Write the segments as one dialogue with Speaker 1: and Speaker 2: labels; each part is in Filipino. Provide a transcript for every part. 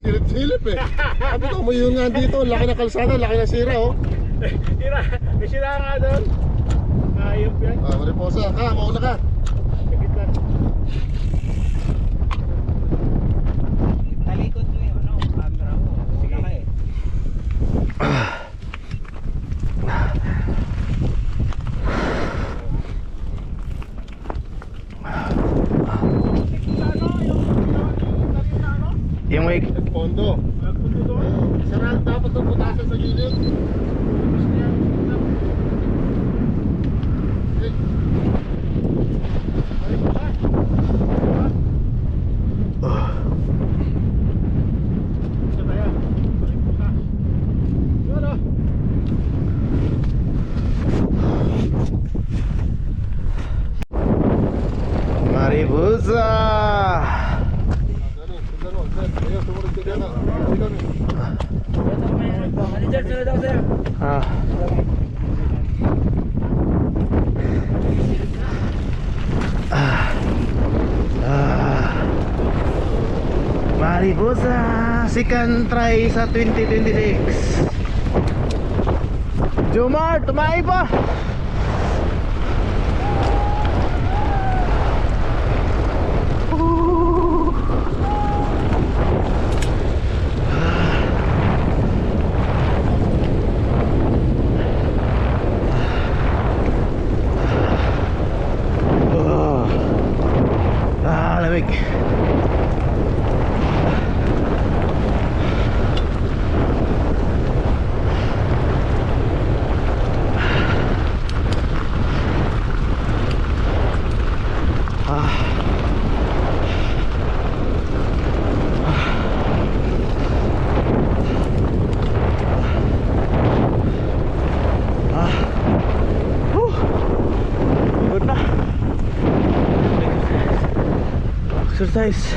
Speaker 1: Silip-silip eh. Sabi ko, may yun nga dito. Laki na kalsada, laki na sira oh.
Speaker 2: May sira nga doon. Ayop yan.
Speaker 1: Mariposa, mauna ka.
Speaker 2: Sakit lang.
Speaker 3: Talikod mo yun, ano? Camera mo. Sige ka eh.
Speaker 4: Yung may
Speaker 1: Pondo.
Speaker 2: Nagpunto doon.
Speaker 1: Sarang dapat ang putasan sa gilid.
Speaker 4: Mariposa.
Speaker 3: Manager, sunod ako sir.
Speaker 4: Mariposa, second try sa 2026. Jomar, tumae pa. Lamig. Good na. Exercise.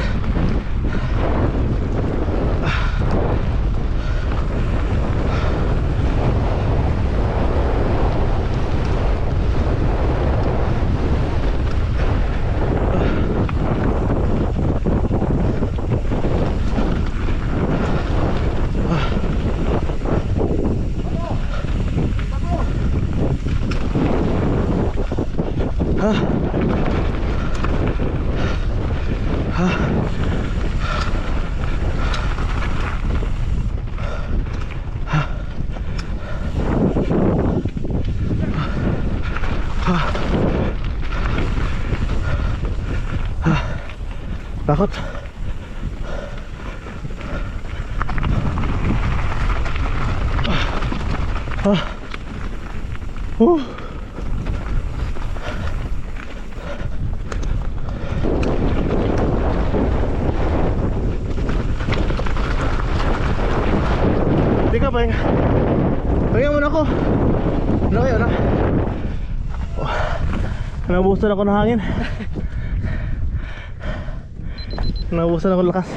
Speaker 4: Takot. Teka, pahinga muna ako. Ano kayo na? Nabusan ako ng hangin. Nabusan ako ng lakas.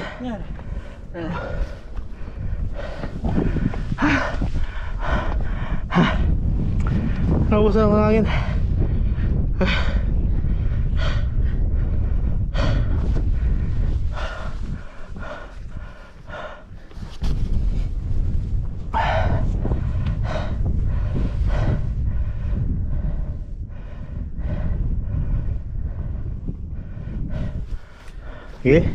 Speaker 4: Nabusan ako ng hangin. Okay.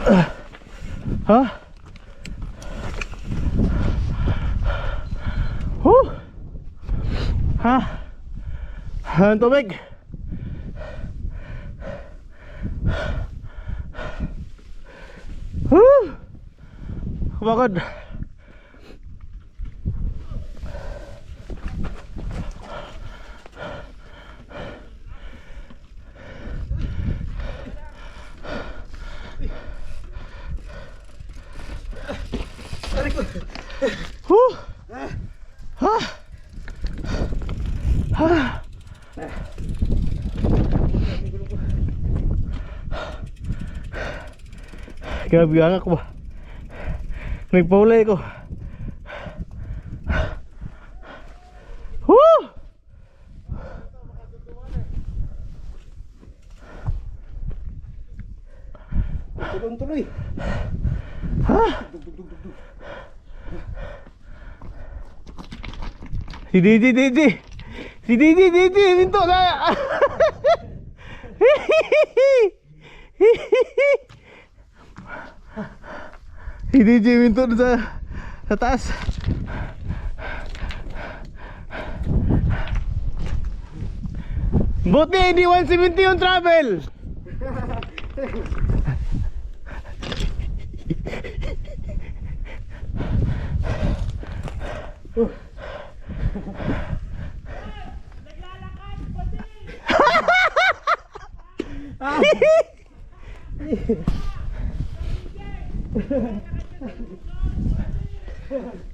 Speaker 4: Ha? Ha? Ang tubig. Bakit? Grabe ang ako ba? Nagpaulay ko. Woo!
Speaker 3: Tuloy.
Speaker 4: Ha? Si Didi, minto na. Si DJ minto sa taas. Buti hindi 170 yung travel.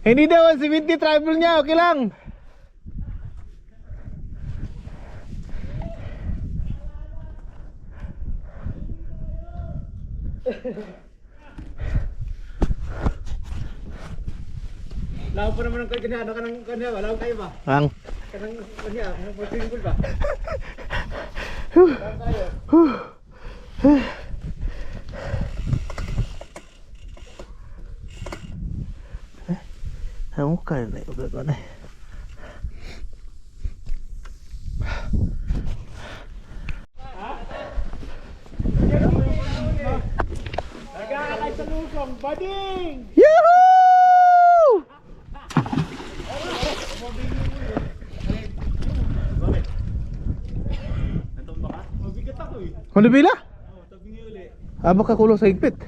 Speaker 4: Hindi daw 170 travel niya, okay lang.
Speaker 3: Lawan pa naman ng kanya, ano ka ng kanya, lawan kayo ba?
Speaker 4: Ang
Speaker 3: Kanang kanya, kanang portingkol ba?
Speaker 4: Không có cái này được rồi này.
Speaker 2: Nag-aalay sa lusong, bading!
Speaker 4: Yahoo!
Speaker 2: Natumba ka? Mabigat ako eh.
Speaker 4: Ano bila?
Speaker 2: Oo, tabingi uli.
Speaker 4: Baka kulo sa higpit.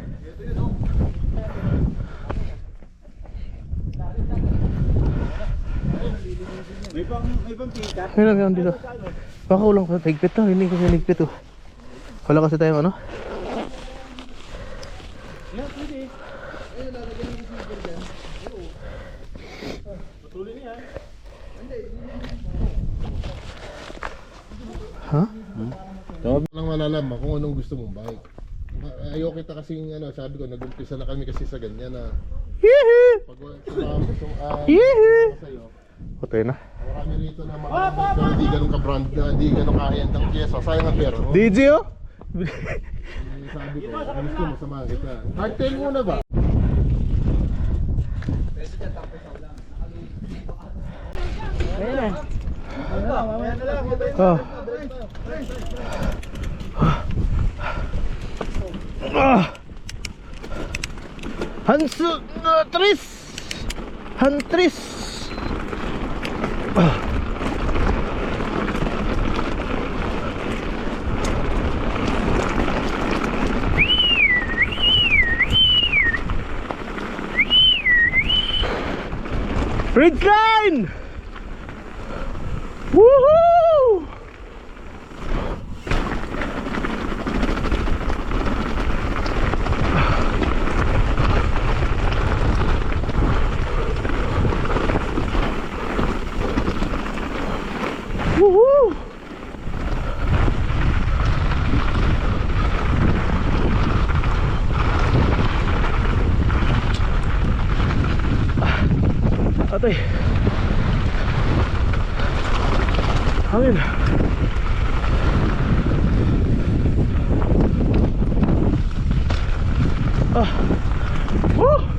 Speaker 2: May pang pikat.
Speaker 4: Meron dito. Baka kulang sa higpit to, hindi kasi higpit to. Wala kasi tayong ano.
Speaker 2: Yeah, pwede. Ayun, lalagyan ng receiver dyan. Oo. Patuloy niya.
Speaker 4: Ha?
Speaker 1: Lang malalaman kung anong gusto mong bike. Ayaw kita kasing ano, sabi ko, nag-umpisa na kami kasi sa ganyan na
Speaker 4: Yehoo!
Speaker 1: pag sumama
Speaker 4: Yehoo!
Speaker 1: sa'yo,
Speaker 4: Patay na.
Speaker 1: marami rito na mga pero hindi ganun ka-brand na, hindi ganun ka-high-end ng pyesa. Sayang ang pera mo.
Speaker 4: DJ oh?
Speaker 1: Sabi ko, gusto mo samahan kita. Hardtail muna ba?
Speaker 4: Oh. Tris. Hantris. Ridgeline! Woohoo! Woohoo! Atay. Hangin. Woo!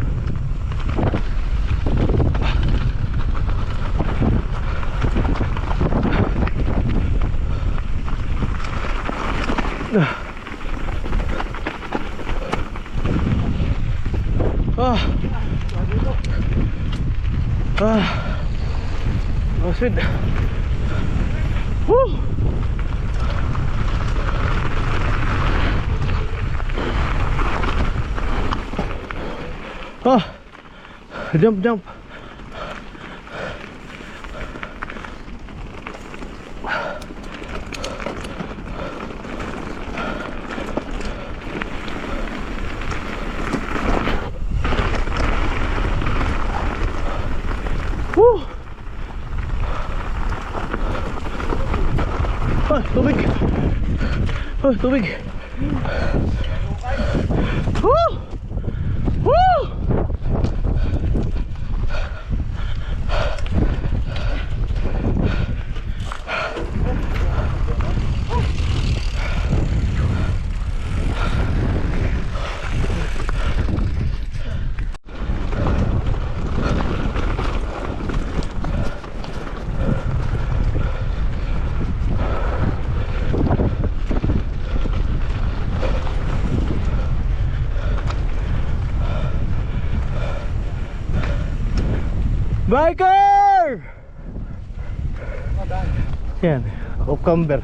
Speaker 4: Ah. Ah. Oh, sweet. Woo. Ah. Jump, jump. Woo! Ah, tubig! Ah, tubig! Woo! Woo! Biker! Yan, cucumber.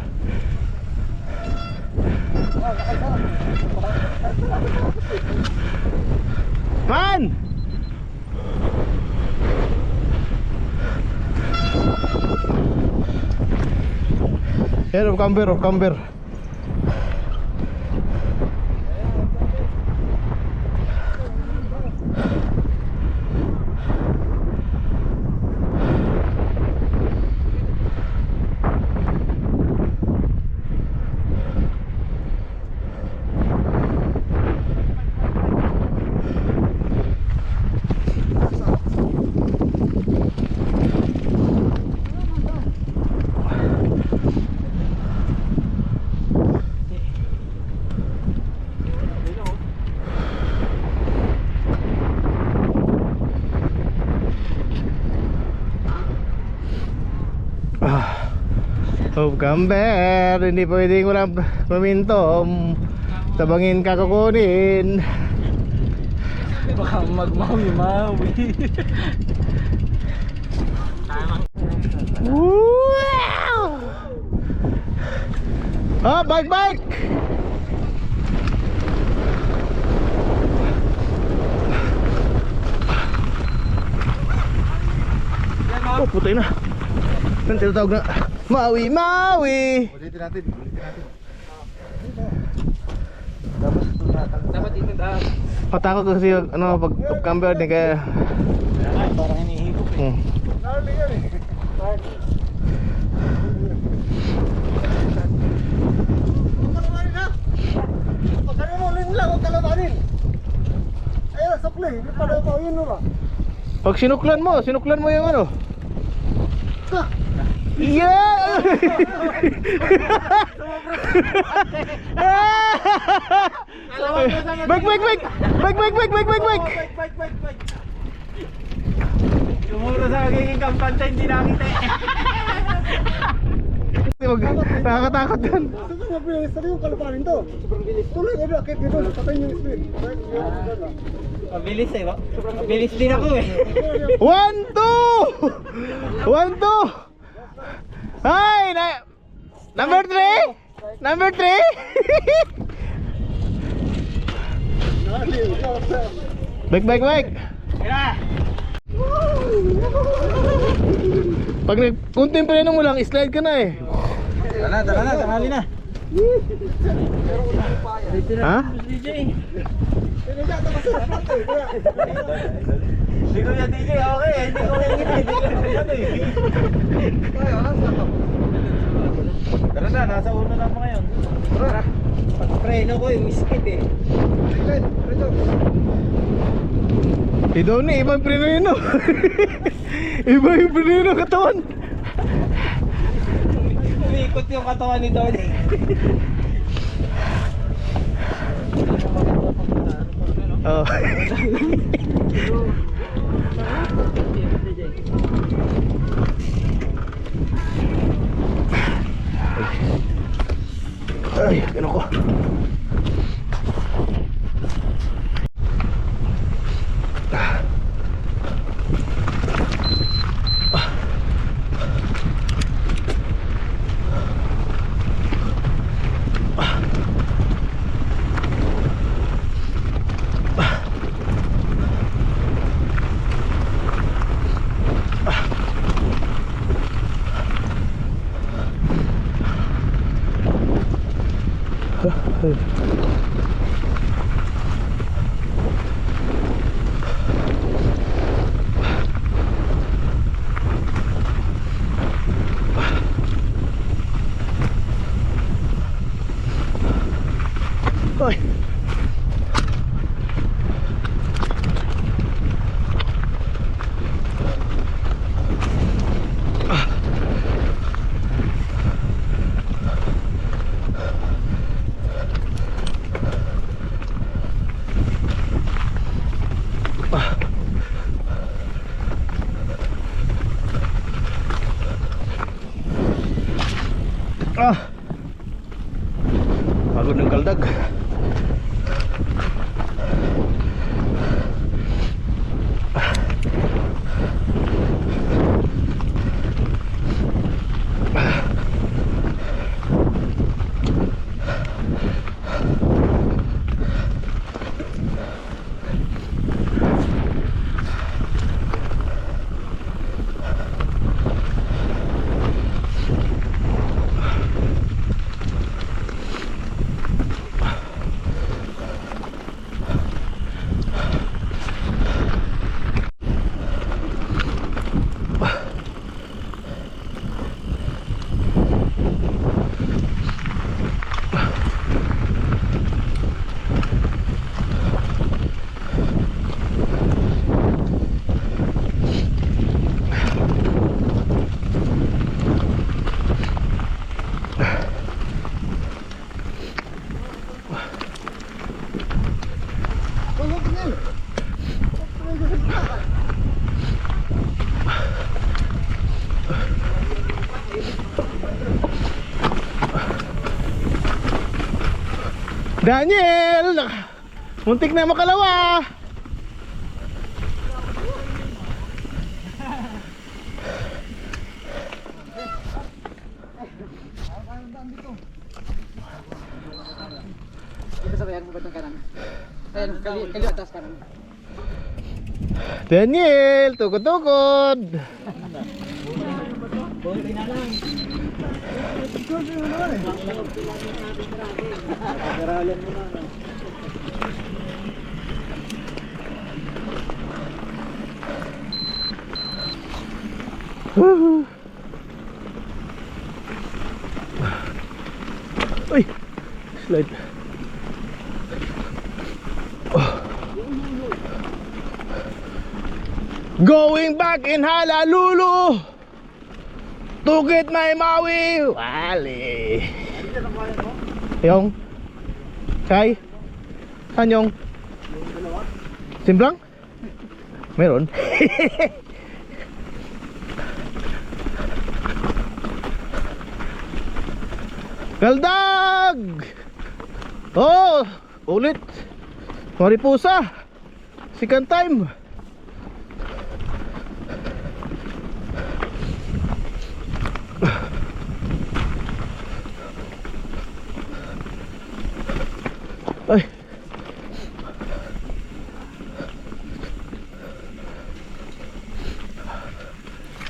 Speaker 4: Man! Yan, cucumber, cucumber. Cucumber, hindi pwedeng walang pamintom. Tabangin ka kukunin.
Speaker 3: Baka magmawi-mawi.
Speaker 4: Wow! Ah, bike, bike! Oh, putay na. Ang tinatawag na Maui, Maui!
Speaker 2: Ulitin natin.
Speaker 3: Dapat dito tayo.
Speaker 4: Patakot kasi yung ano, pag cucumber din kaya.
Speaker 3: Parang hinihigop eh.
Speaker 2: Lalo yan eh. Kalabanin ha? Pagkano mo rin lang, huwag kalabanin. Ayun, sakli. Hindi pa daw pa yun ba?
Speaker 4: Pag sinuklan mo yung ano. Yeah! Bike, bike, bike! Bike, bike, bike, bike, bike, bike!
Speaker 3: Sumuro sa magiging kampanta, hindi nakita eh.
Speaker 4: Nakakatakot yan.
Speaker 2: Ito mabilis. Saan yung kalabanin to? Sobrang bilis. Tuloy, ano, akit dito. Patayin yung speed.
Speaker 3: Mabilis eh, mabilis din ako eh.
Speaker 4: 1, 2! 1, 2! Hi! Number 3? Number 3? Bike, bike, bike! Pag kunting preno mo lang, slide ka na eh.
Speaker 3: Tara na, tanghali na.
Speaker 4: Ha?
Speaker 3: DJ. Hindi ko yan DJ, okay. Hindi ko yan Tara na, nasa uno na mo ngayon. Pag-preno ko yung skid eh.
Speaker 4: Idoni, ibang preno. Iba yung preno katawan.
Speaker 3: Umikot yung katawan ni Donnie.
Speaker 4: Oh. Ay, ano ko? Ay. Ah. Pagod ng kaldag. Daniel! Muntik na makalawa!
Speaker 2: Dito sa bayan mo ba itong kanan? Ayan, kali atas kanan.
Speaker 4: Daniel! Tukod-tukod! Woohoo! Uy! Slide. Going back in Honolulu to get my Maui Wali. Yung Kay? Saan yung? Simplang? Meron? Kaldag! Oh! Ulit! Mariposa! Second time! Ay.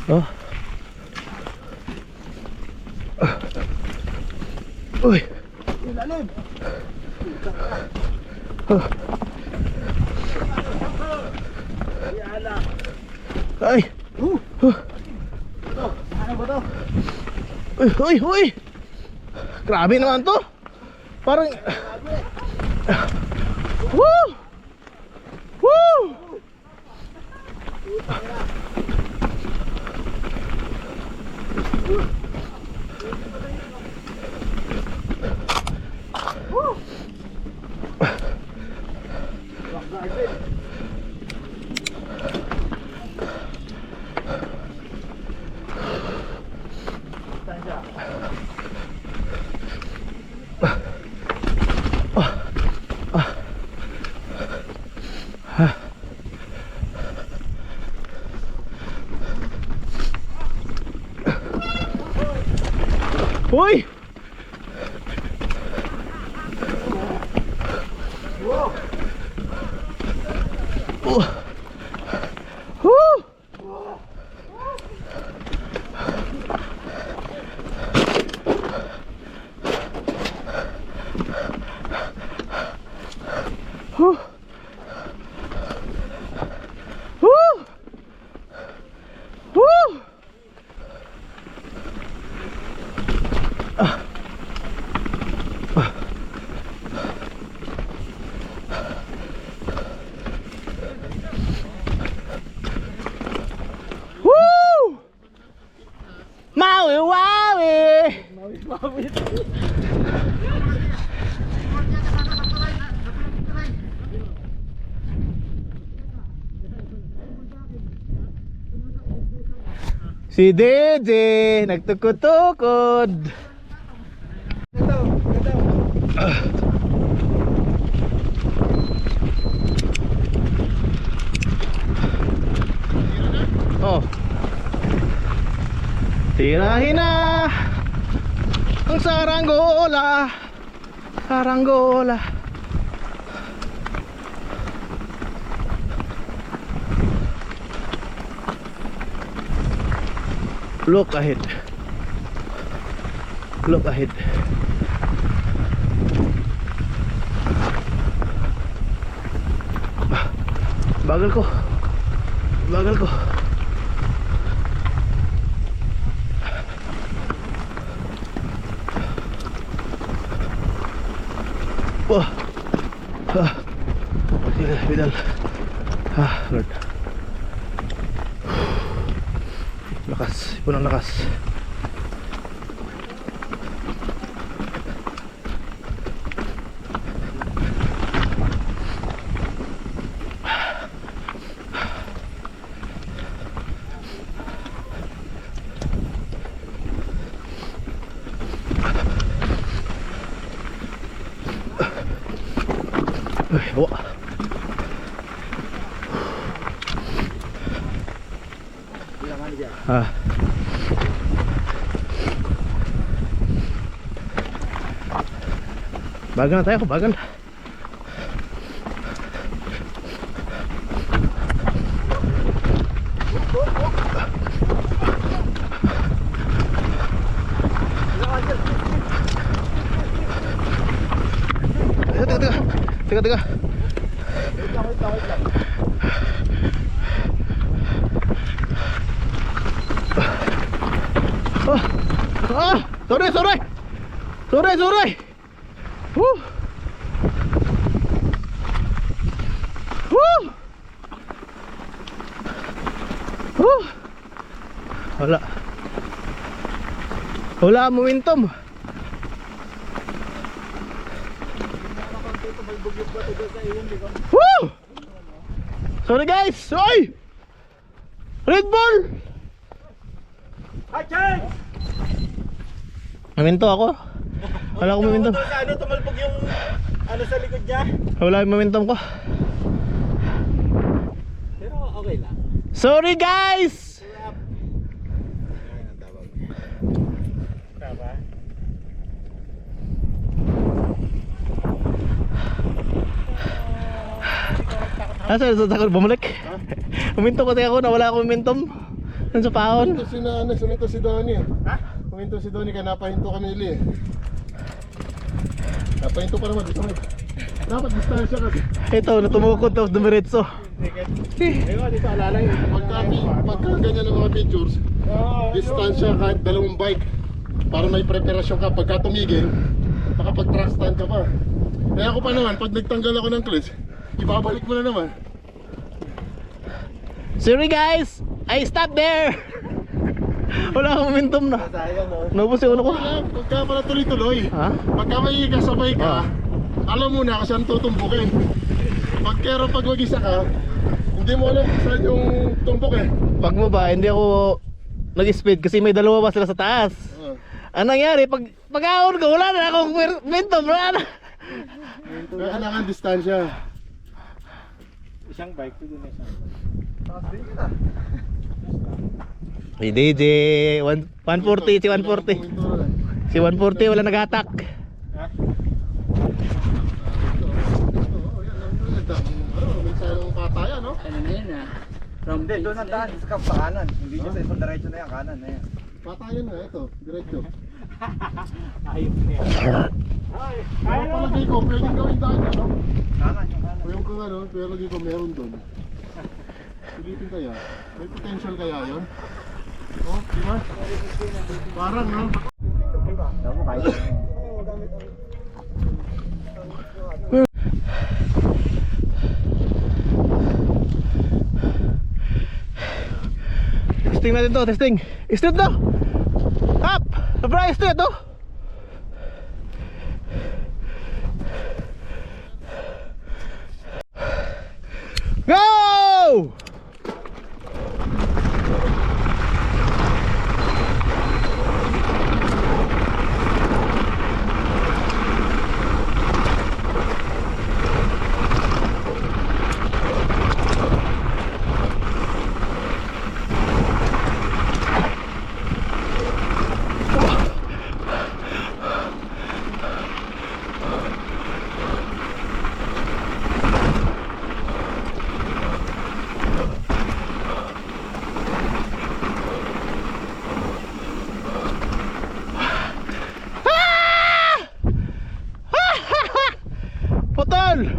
Speaker 4: Oh. Uy.
Speaker 2: Ilalim.
Speaker 4: Oh. Ay.
Speaker 2: Ano ba to?
Speaker 4: Uy, uy, uy. Grabe naman to. Parang woo! Woo! Uy! Woo! Whew. Woo! Woo! Woo! Maui, Maui! Si Dede nagtukod-tukod. Oh. Tirahin na ang saranggola. Saranggola. Look ahead. Look ahead. Bagal ko. Bagal ko. Wah. Bidal. Lord. Lakas, ipon ang lakas. Bawa. Bagal na tayo, bagal. Teka. Sorry. Woo! Wala momentum. Woo! Sorry guys. Oy! Red Bull! Momento ako. Wala akong momentum.
Speaker 3: Ano, tumalbog yung ano sa likod niya.
Speaker 4: Wala yung momentum ko.
Speaker 3: Pero okay lang.
Speaker 4: Sorry guys!
Speaker 3: Tama.
Speaker 4: Asa sa takot bumalik? Momentum kasi ako, nawala akong momentum. Nang sa pahon.
Speaker 1: Suminto si Donnie. Ha? Suminto si Donnie kaya napahinto kami ili eh. Napahinto pa naman. Dapat distansya kasi.
Speaker 4: Ito, natumukod tapos dumiretso.
Speaker 3: Ayun, dito alalay.
Speaker 1: Pagka ganyan ng mga pictures, distansya kahit dalawang bike para may preparasyon ka. Pagka tumigil, makapag-track stand ka pa. Kaya ako pa naman, pag nagtanggal ako ng clutch, ibabalik mo na naman.
Speaker 4: Sorry guys, I stopped there. Wala akong momentum na. Naubos yung ano ko.
Speaker 1: Pagka pala tuloy-tuloy,
Speaker 4: Ha?
Speaker 1: pagka may kasabay ka, alam mo na kung saan tutumbukin. Pero pag mag-isa ka, hindi mo alam kung saan yung tumbok eh.
Speaker 4: Pag mo ba, hindi ako nag-speed kasi may dalawa pa sila sa taas. Anong nangyari? Pag-ahon ko, wala na akong momentum. Wala na.
Speaker 1: Kaya kailangan distansya.
Speaker 3: Isang bike, ito din isang.
Speaker 4: Hey DJ, 140, si 140. Si 140 wala nag-attack.
Speaker 1: Minsan pataya, no?
Speaker 2: Ano na yun ah?
Speaker 3: Hindi, doon ang daan sa kanan. Hindi nyo sa isang diretso na yan, kanan na yan.
Speaker 1: Patayan na, ito, diretso.
Speaker 3: Ayos na yan.
Speaker 1: Palagay ko, pwedeng gawin daan, ano?
Speaker 3: Kanan, yung kanan.
Speaker 1: kang ano, pero dito meron doon. Pilitin kaya, may potential kaya yun? Oh, di ba? Parang, no?
Speaker 3: Alam mo, kahit
Speaker 4: Testing natin to, testing. Straight to. Up. Sobra straight to. Go! Putol!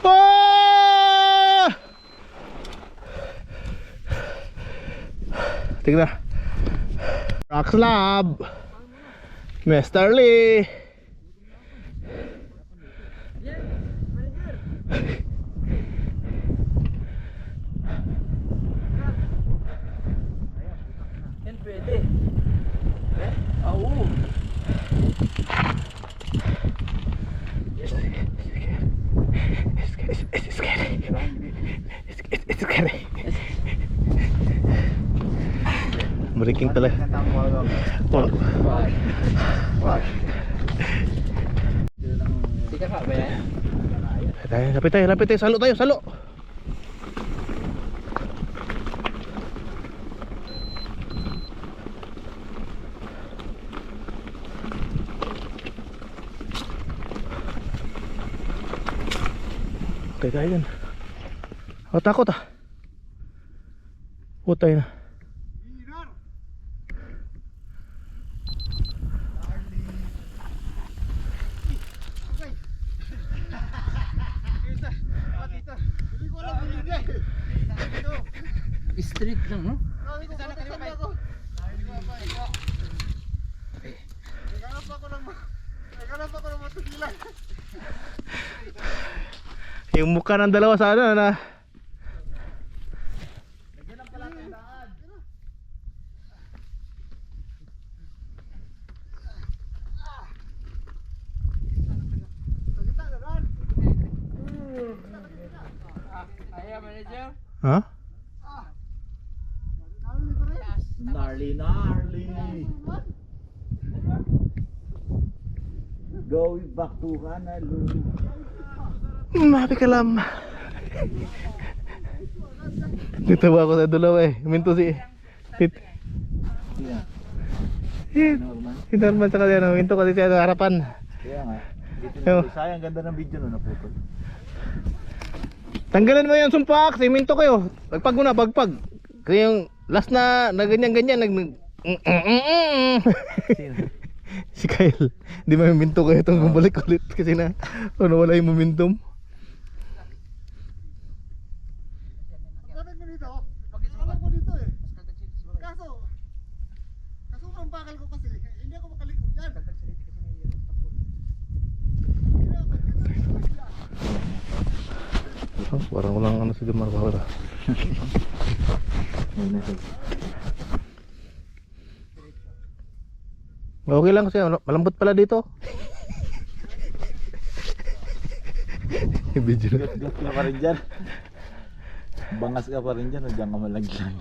Speaker 4: Ah! Tingnan. Rock slab. Mr. Lee.
Speaker 3: yan pwede. Oo.
Speaker 4: It's scary. It's scary. Breaking talaga. Oh.
Speaker 3: Hindi ka ba yan?
Speaker 4: Lapit tayo, salo tayo, salo. Tayo dyan. Oh, takot ah. Putay na.
Speaker 3: Street lang, no?
Speaker 2: Naghanap ako ng matugilan.
Speaker 4: Yung mukha ng dalawa sa ano na.
Speaker 3: Kaya, manager?
Speaker 4: Ha?
Speaker 3: Gnarly. Going back to Honolulu.
Speaker 4: Mapi ka lam. Nitawa ko sa dulaw eh. Minto si
Speaker 3: Norman.
Speaker 4: Si Norman sa kanya. Minto kasi siya sa harapan.
Speaker 3: Kaya nga.
Speaker 4: Yo.
Speaker 3: Sayang, ganda ng video no, naputol.
Speaker 4: Tanggalan mo yung sumpak. Si Minto kayo. Bagpag mo na, bagpag. Kasi yung last na ganyan-ganyan. Si Kyle. Di ba yung Minto kayo itong bumalik ulit. Kasi na wala yung momentum.
Speaker 2: Pagkanan ko dito, pag-isalan ko dito eh. Kaso ang bakal ko kasi, hindi ako makalikot yan.
Speaker 4: Parang walang ano si Demar para. Okay lang kasi malambot pala dito. Video na.
Speaker 3: Gat ka pa rin dyan. Bangas ka pa rin dyan, nandiyan ka malaglag.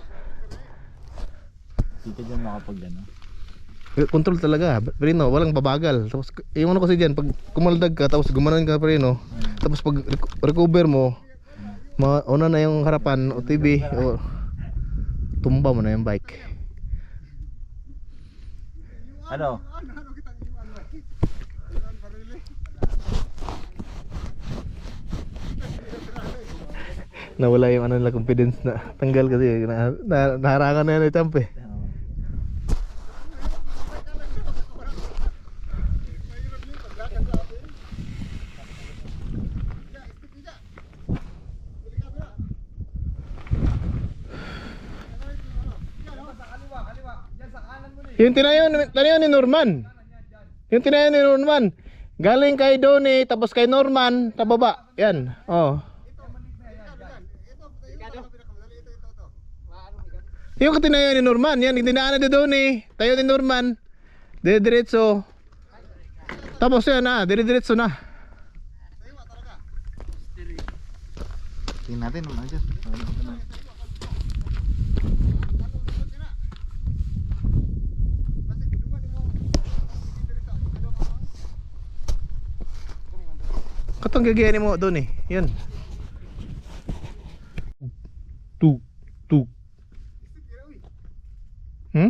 Speaker 3: Hindi ka dyan makapag ano.
Speaker 4: Control talaga, pero no, walang babagal. Tapos yung ano kasi diyan, pag kumaldag ka tapos gumanon ka pa rin, no. Tapos pag recover mo, una na yung harapan o TV o tumba mo na yung bike.
Speaker 3: Ano?
Speaker 2: Ano kita iwan ba? Iwan barili.
Speaker 4: Nawala yung ano nila confidence na tanggal kasi naharangan na yan yung champ eh. Yung tinayo ni Norman. Yung tinayo ni Norman. Galing kay Donnie, tapos kay Norman, tababa. Yan. Oh. Yung tinayo ni Norman, yan, tinaan na Donnie. Tayo ni Norman. Dire-diretso. Tapos yan dire-diretso na.
Speaker 3: Tingnan natin naman dyan.
Speaker 4: Katong gagayanin mo doon eh. Yan. Tuk. Hmm?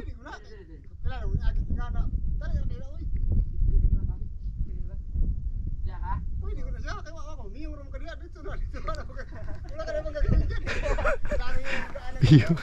Speaker 4: Iyo.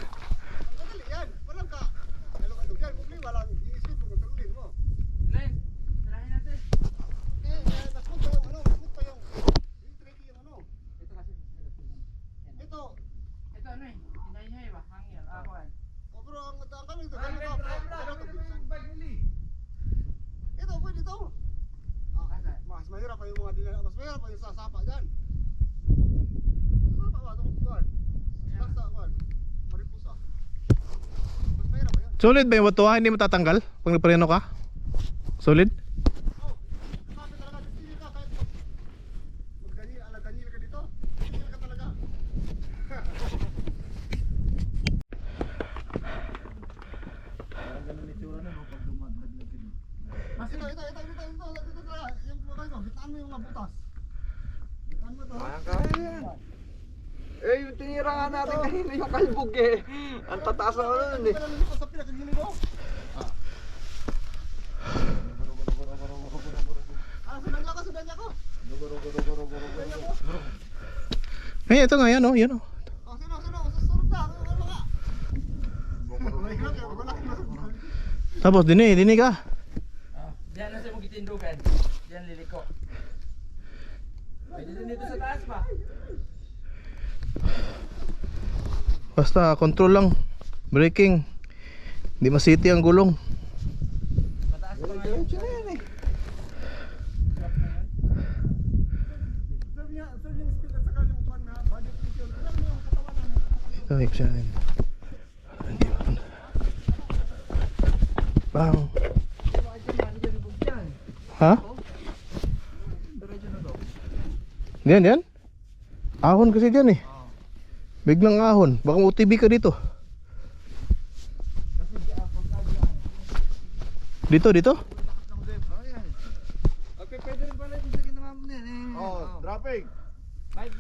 Speaker 4: Solid ba yung watuha? Hindi matatanggal pag nagpareno ka? Solid?
Speaker 3: Eh, yung tinira nga natin kanina yung kalbog eh. Ang tataas na nun eh.
Speaker 4: Eh, ito nga yan oh, yan oh. Tapos dini ka.
Speaker 5: Diyan na siya magtitindugan. Diyan liliko. Pwede din dito sa taas pa.
Speaker 4: Basta control lang. Braking. Hindi masiti ang gulong.
Speaker 5: Mataas pa nga yun.
Speaker 4: Ito, ipsin natin. Bang. Ha? Diyan. Ahon kasi diyan eh. Biglang ahon. Baka UTV ka dito. Dito.
Speaker 3: Okay, pwede rin pala yung sa ginawa mo na yan eh.
Speaker 1: Oh, dropping.
Speaker 5: Bike.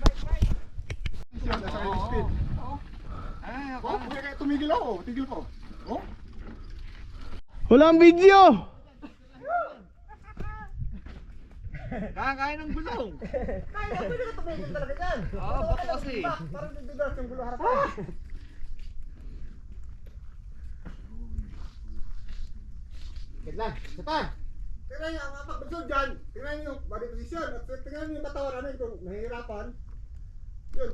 Speaker 1: Tumigil ako. Tigil po. Oh?
Speaker 4: Walang video.
Speaker 3: Kaya ng gulong.
Speaker 2: Kaya na, pwede ka tumigil talaga dyan.
Speaker 3: Oo, bato kasi.
Speaker 2: Parang nagbibigas yung gulo harapan. Kailan? Sipan! Tingnan nyo, ang pagbunsod dyan. Tingnan nyo yung body position. At tingnan nyo yung katawan namin kung nahihirapan. Yun.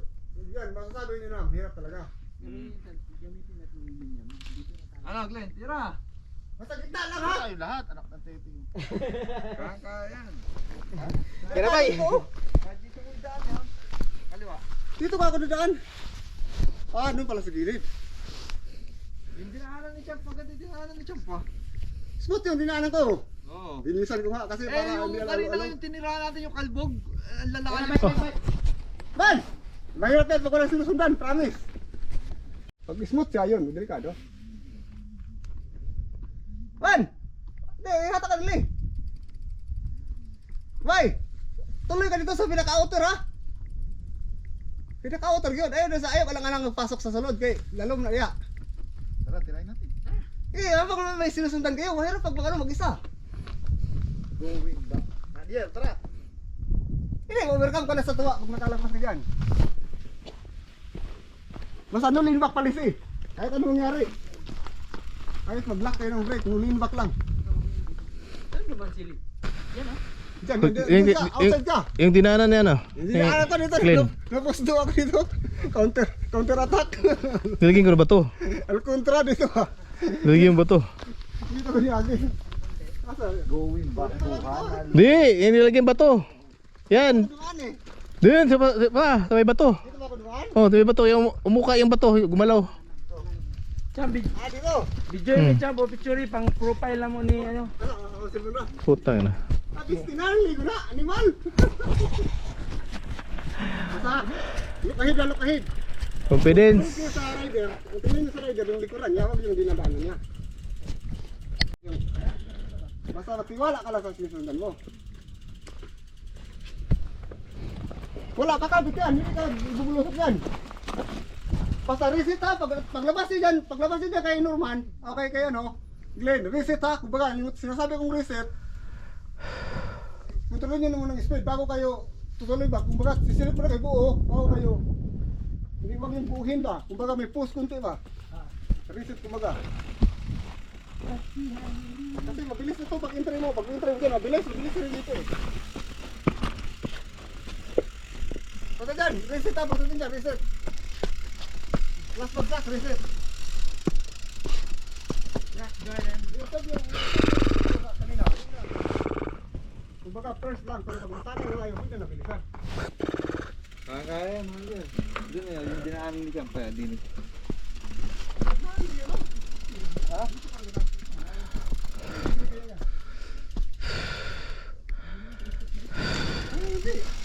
Speaker 2: Yan, masasabi nyo na, hirap talaga.
Speaker 3: Ano, Glenn? Tira.
Speaker 2: Basta gitna lang ha!
Speaker 1: Tayo lahat, anak ng teting.
Speaker 3: Kaya yan.
Speaker 2: Kaya ba
Speaker 3: Dito mo daan yan. Kaliwa.
Speaker 2: Dito ba ako dadaan? Ah, doon pala sa gilid.
Speaker 3: Yung dinaanan ni Champ, maganda yung dinaanan ni Champ pa.
Speaker 2: Smooth yung dinaanan ko.
Speaker 3: Oo.
Speaker 2: Binilisan ko nga kasi
Speaker 3: Eh,
Speaker 2: para
Speaker 3: yung
Speaker 2: hindi
Speaker 3: kanina
Speaker 2: alam.
Speaker 3: yung tinira natin yung kalbog. Ang lalayo.
Speaker 2: Ban! Mahirap yan pag walang sinusundan, promise. Pag smooth siya yun, delikado. Ban! Hindi, ihata ka nila eh. Bay! Tuloy ka dito sa pinaka-outer ha? Pinaka-outer yun. Ayun, sa ayaw ka lang anang pasok sa sulod kay lalom na iya.
Speaker 1: Tara, tirahin natin.
Speaker 2: Eh, habang may sinusundan kayo, mahirap pag mag-isa.
Speaker 1: Going back. Nadiel, tara.
Speaker 2: Hindi, overcome ka na sa tuwa pag nakalagpas ka dyan. Basta no lean back policy. Kahit anong mangyari. Kahit mag-lock kayo ng brake, no lean back lang.
Speaker 5: Ano naman sili? Yan ah.
Speaker 2: Diyan,
Speaker 4: Yung-
Speaker 2: dyan ka, outside ka.
Speaker 4: Yung dinanan niya ano?
Speaker 2: Hindi na alam ko dito.
Speaker 4: Clean.
Speaker 2: Napos do ako dito. Counter attack.
Speaker 4: Nilagyan ko na ba to?
Speaker 2: Alcontra dito ha.
Speaker 4: Nilagyan mo ba to?
Speaker 2: Dito ko niya agad.
Speaker 3: Going back to Hanal.
Speaker 4: Di, yan nilagyan ba to? Yan.
Speaker 2: Dumaan eh.
Speaker 4: Doon sa may bato.
Speaker 2: Dito ba ako dumaan?
Speaker 4: Oh, sa may bato, yung umuka yung bato, gumalaw.
Speaker 5: Cham,
Speaker 2: Ah, dito.
Speaker 5: video ni Cham, o picture pang profile lang mo ni ano.
Speaker 2: Ano, sino na?
Speaker 4: Putang na.
Speaker 2: Abis tinali ko na, animal. Basta, lukahid.
Speaker 4: Confidence.
Speaker 2: Kung sa rider, kung tingnan niyo sa rider, yung likuran niya, huwag yung dinadaanan niya. Yun. Basta magtiwala ka lang sa sinusundan mo. Wala ka kabit yan, hindi ka bubulusok yan. Basta reset ha, paglabas niya kay Norman, okay kay ano, Glenn, reset ha, kumbaga, yung sinasabi kong reset, kontrolin niyo naman ng speed bago kayo tutuloy ba, kumbaga, sisilip mo na kayo buo, bago kayo, hindi wag yung buuhin ba, kumbaga may push kunti ba, reset kumbaga. Kasi mabilis ito pag entry mo dyan, mabilis rin dito eh. Pagka dyan, reset ha, pagdating dyan, reset. Last bagsak, reset.
Speaker 5: Last garden.
Speaker 2: Kanina. Kumbaga first lang, pero pag nasanay mo ayaw, hindi na bilisan.
Speaker 3: Kaya mga yan. Doon eh, yung dinaanan ni Champ kaya din.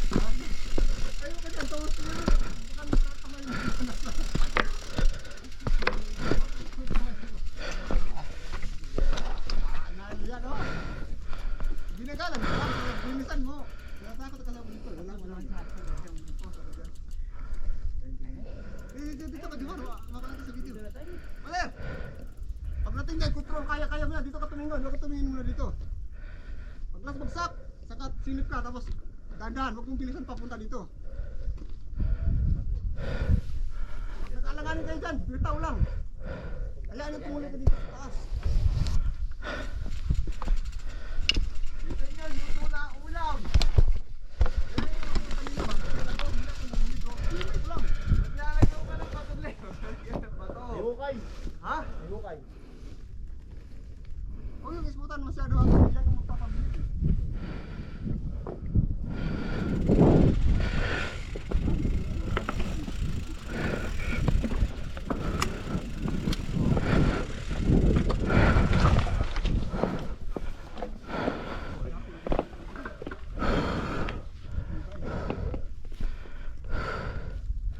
Speaker 2: Ayaw ka dyan, tawag ko na. Baka nakakamay mo. Yan o. Ginagalan, bilisan mo. Natakot ka sa dito. Wala. Dito ka, di ba? Makalata sa video. Maler! Pagdating dyan, control, kaya mo na. Dito ka tumingin. Huwag ka tumingin muna dito. Pag last bagsak, saka silip ka, tapos dahan-dahan. Huwag mong bilisan papunta dito. Pag nag-alanganin kayo dyan, bitaw lang. Hayaan yung pumuli ka dito sa taas. Dito yan, luto na ulam. Hukay. Ha? Hukay. Huwag yung isbutan masyado ang yan ang magpapabilis.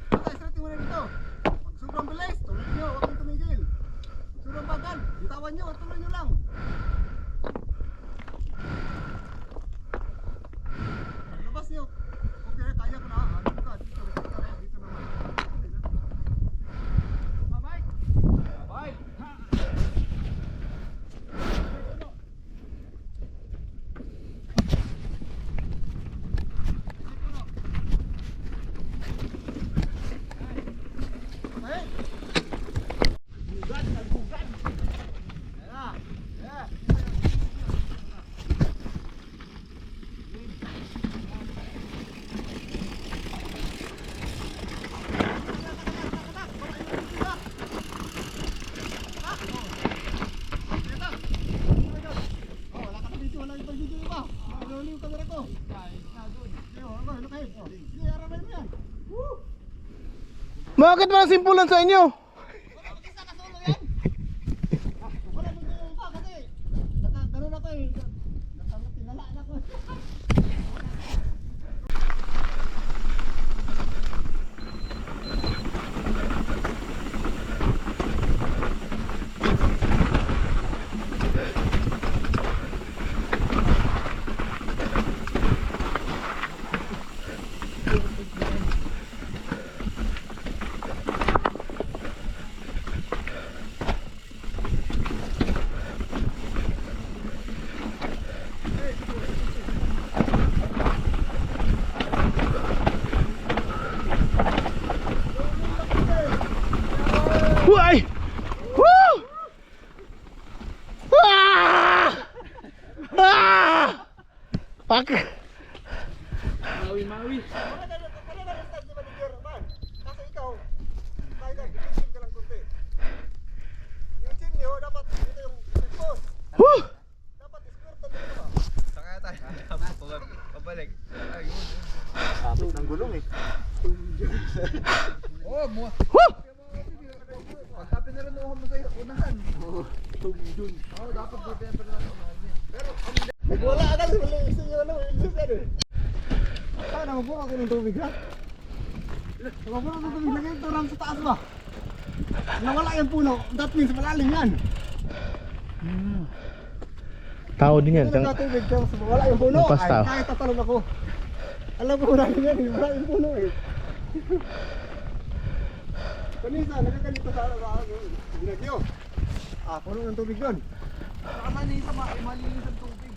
Speaker 2: Stretching mo na dito. Pag sobrang bilis, tuloy nyo, huwag kang tumigil. Pag sobrang bagal, bitawan nyo, tuloy nyo lang. Labas nyo. Okay, kaya ko na. Ano ka? Dito naman. Bye-bye. Bye.
Speaker 4: Bakit walang simpulan sa inyo?
Speaker 2: Wala mo yung pa kasi ganun ako eh. Tingala na ko.
Speaker 4: Pak!
Speaker 5: Mawi-mawi.
Speaker 2: Wala na start si manager man. Kasi ikaw, tayo lang, ipisin ka lang kunti. Yung chin niyo, dapat dito yung post.
Speaker 4: Woo!
Speaker 2: Dapat iskurtan dito ba?
Speaker 3: Saka tayo. Pabalik.
Speaker 2: Kapit ng gulong eh.
Speaker 3: Oh, mo.
Speaker 4: Woo!
Speaker 3: Pagkapin na rin mo sa unahan. Oo, dapat dito yan pero nasa unahan niya.
Speaker 2: Wala ka kasi wala yung sinyo ano, yung ano eh. Sana mabuha ko ng tubig ha? Mabuha ko ng tubig, lagay ito ram sa taas ba? Nawala yung puno, that means malalim yan.
Speaker 4: Tao din yan.
Speaker 2: Kung nagkatubig, tapos wala yung puno,
Speaker 4: Lampas
Speaker 2: ay
Speaker 4: tao.
Speaker 2: kahit tatalon ako. Alam mo namin yan, wala yung puno eh. Kanisa, nagkakalito sa ginagyo. Puno ng tubig yun.
Speaker 3: Saka man sa malinis ang tubig.